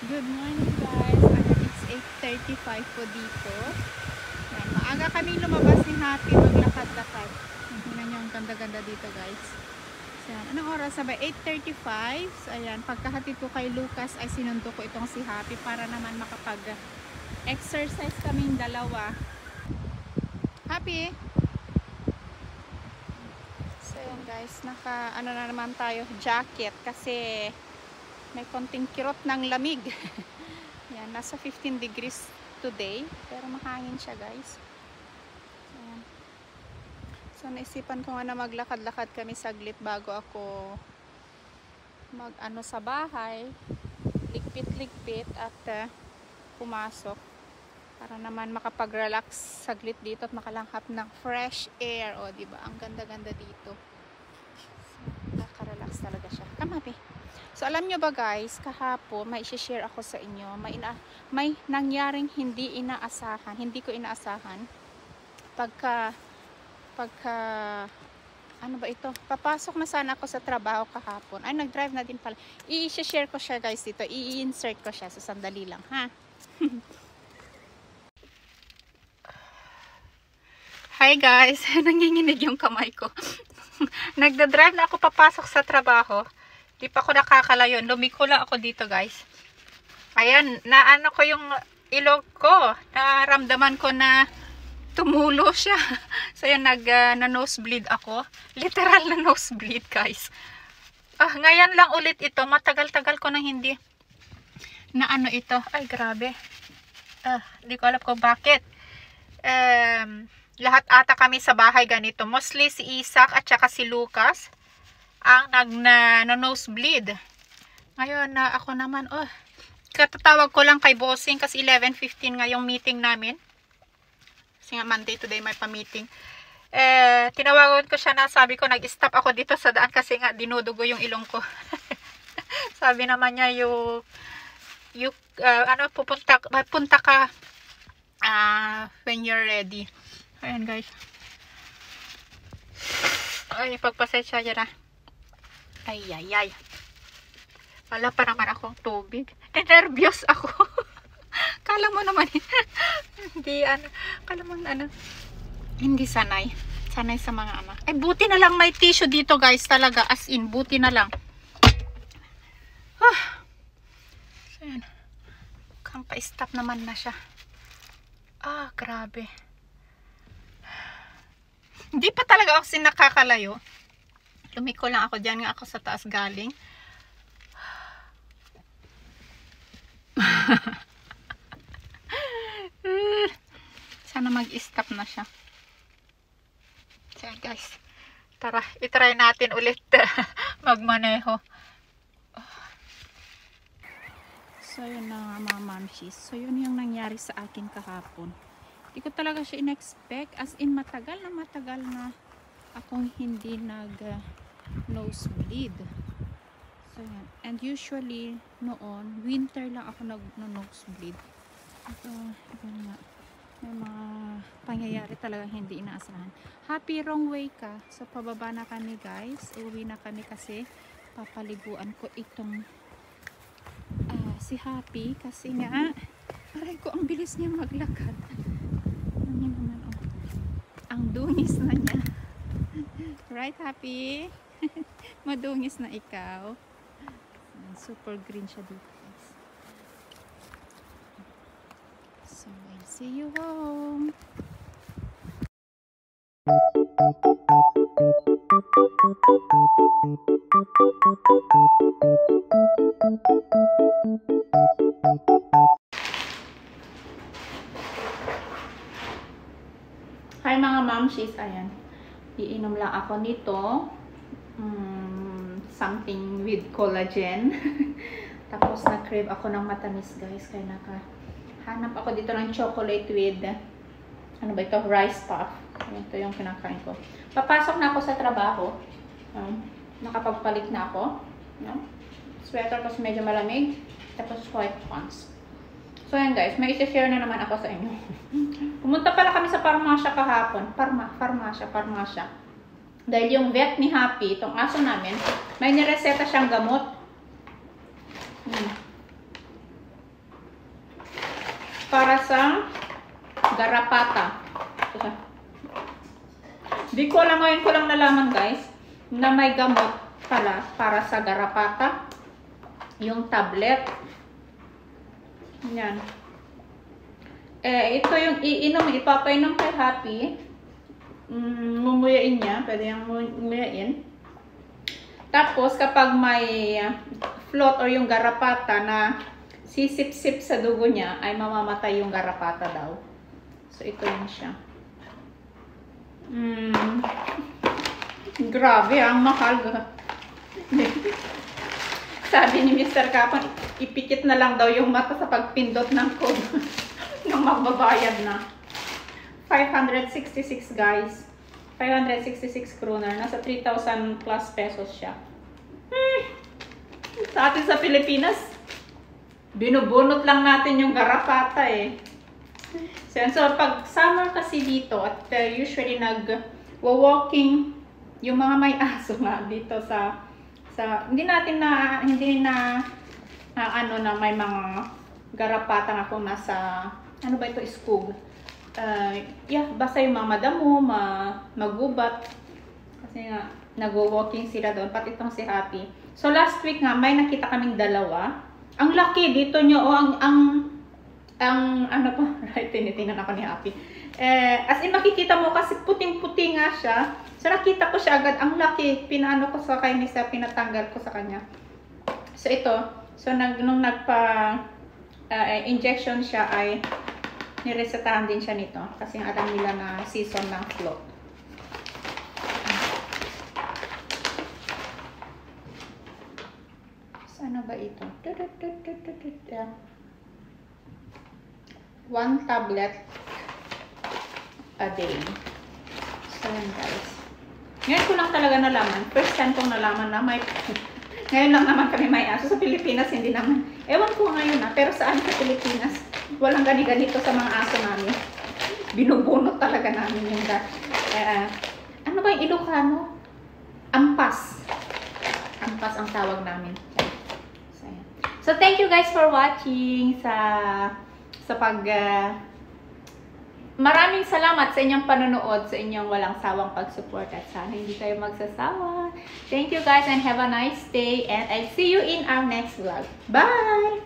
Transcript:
Good morning guys. It's 8:35 po dito. Yan, maaga kaming lumabas ni Happy maglakad-lakad. Tingnan niyo ang ganda-ganda dito guys. So, yan. Anong oras na ba? 8:35. So ayan, pagkahatid ko kay Lucas ay sinundo ko itong si Happy para naman makapag-exercise kaming dalawa. Happy! So yan guys, ano na naman tayo, jacket kasi may konting kirot ng lamig. Yan, nasa 15 degrees today, pero mahangin siya guys. Ayan. So naisipan ko nga na maglakad-lakad kami saglit bago ako mag-ano sa bahay, ligpit-ligpit at pumasok para naman makapag-relax saglit dito at makalanghap ng fresh air. O diba, ang ganda-ganda dito. So, nakaka-relax talaga siya. Come happy. So alam nyo ba guys, kahapon may i-share ako sa inyo, may nangyaring hindi ko inaasahan pagka ano ba ito, papasok na sana ako sa trabaho kahapon, ay nag-drive na din pala, i-share ko siya guys dito, i-insert ko siya, so sandali lang ha. Hi guys, nanginginig yung kamay ko. Nagda-drive na ako papasok sa trabaho. Di pa ako nakakalayo. Lumiko lang ako dito guys. Ayan, naano ko yung ilog ko. Naramdaman ko na tumulo siya. So yun, na-nosebleed ako. Literal na nosebleed guys. Ngayon lang ulit ito. Matagal-tagal ko nang hindi na ano ito. Ay grabe. Di ko alam kung bakit. Lahat ata kami sa bahay ganito. Mostly si Isaac at saka si Lucas ang nag-nosebleed. Ngayon na ako naman, katatawag ko lang kay bossing kasi 11:15 nga yung meeting namin. Kasi nga Monday today may pa-meeting. Tinawagan ko siya na sabi ko nag-stop ako dito sa daan kasi nga dinudugo yung ilong ko. Sabi naman niya punta ka when you're ready. Ayan guys. Ay, pagpasensya niya na. Ay. Wala pa naman akong tubig. Nervyos ako. Kala mo naman, hindi sanay. Sanay sa mga anak. Ay, buti na lang may tissue dito guys. Talaga, as in, buti na lang. So, yan. Mukhang pa-stop naman na siya. Grabe. Hindi pa talaga ako nakakalayo. Lumiko lang ako. Diyan nga ako sa taas galing. Sana mag-stop na siya. So guys. Tara, itry natin ulit magmaneho. So yun na mga mamshis. So yun yung nangyari sa akin kahapon. Hindi ko talaga siya in-expect. As in matagal na akong hindi nosebleed. So yan. And usually noon, winter lang ako nag-nosebleed. Ito, yun nga. May mga pangyayari talaga hindi inaasahan. Happy, wrong way ka. So pababa na kami guys. Uwi na kami kasi papaliguan ko itong si Happy kasi nga aray ko, ang bilis niya maglakad. Ano naman, ang dungis na niya. Right, Happy? Madungis na ikaw. Super green siya dito guys. So I'll see you home. Hi mga mamshis, ayan. Iinom lang ako nito. Something with collagen. Tapos na-crave ako ng matamis guys. Kaya nakahanap ako dito ng chocolate with ano ba ito? Rice puff. Ito yung kinakain ko. Papasok na ako sa trabaho. Nakapagpalit na ako. Sweater kasi medyo malamig. Tapos white pants. So yan guys, may isi-share na naman ako sa inyo. Pumunta pala kami sa parmasya kahapon. Parmasya. Dahil yung vet ni Happy, itong aso namin, may nireseta siyang gamot. para sa garapata. Di ko alam, ngayon ko lang nalaman guys, na may gamot pala para sa garapata. Yung tablet. Yan. Ito yung iinom, ipapainom kay Happy. Mumuyain niya, pwede yung mumuyain. Tapos, kapag may float or yung garapata na sisip-sip sa dugo niya, ay mamamatay yung garapata daw. So, ito yun siya. Grabe, ang mahal. Sabi ni Mr. Kapon, ipikit na lang daw yung mata sa pagpindot ng code nung magbabayad na. 566 guys. 566 kroner. Nasa 3,000 plus pesos siya. Sa atin sa Pilipinas, binubunot lang natin yung garapata eh. So, pag summer kasi dito, at usually nag-walking yung mga may aso nga dito sa hindi na ano na may mga garapata nga kung nasa, ano ba ito, skog. Basta yung mga madamo, magubat. Kasi nga, nag-walking sila doon, pati itong si Happy. So, last week nga, may nakita kaming dalawa. Ang laki dito nyo, ano pa, right, tinitingnan ako ni Happy. As in, makikita mo kasi puting-puti nga siya. So, nakita ko siya agad, ang laki, pinaano ko sa kay Nisa, pinatanggal ko sa kanya. So, ito, so, nung nagpa-injection siya ay niresetahan din siya nito kasi alam nila na season ng float. Sana ba ito? 1 tablet a day. So yan guys. Ngayon ko lang talaga nalaman. First time kong nalaman na may ngayon lang naman kami may aso. Sa Pilipinas hindi naman. Ewan ko ngayon na. Pero saan sa Pilipinas walang ganito sa mga aso namin. Binubunot talaga namin yung ano ba yung Ilocano? Ampas. Ampas ang tawag namin. So thank you guys for watching maraming salamat sa inyong panonood, sa inyong walang sawang pag-support at sana hindi kayo magsasawa. Thank you guys and have a nice day and I'll see you in our next vlog. Bye!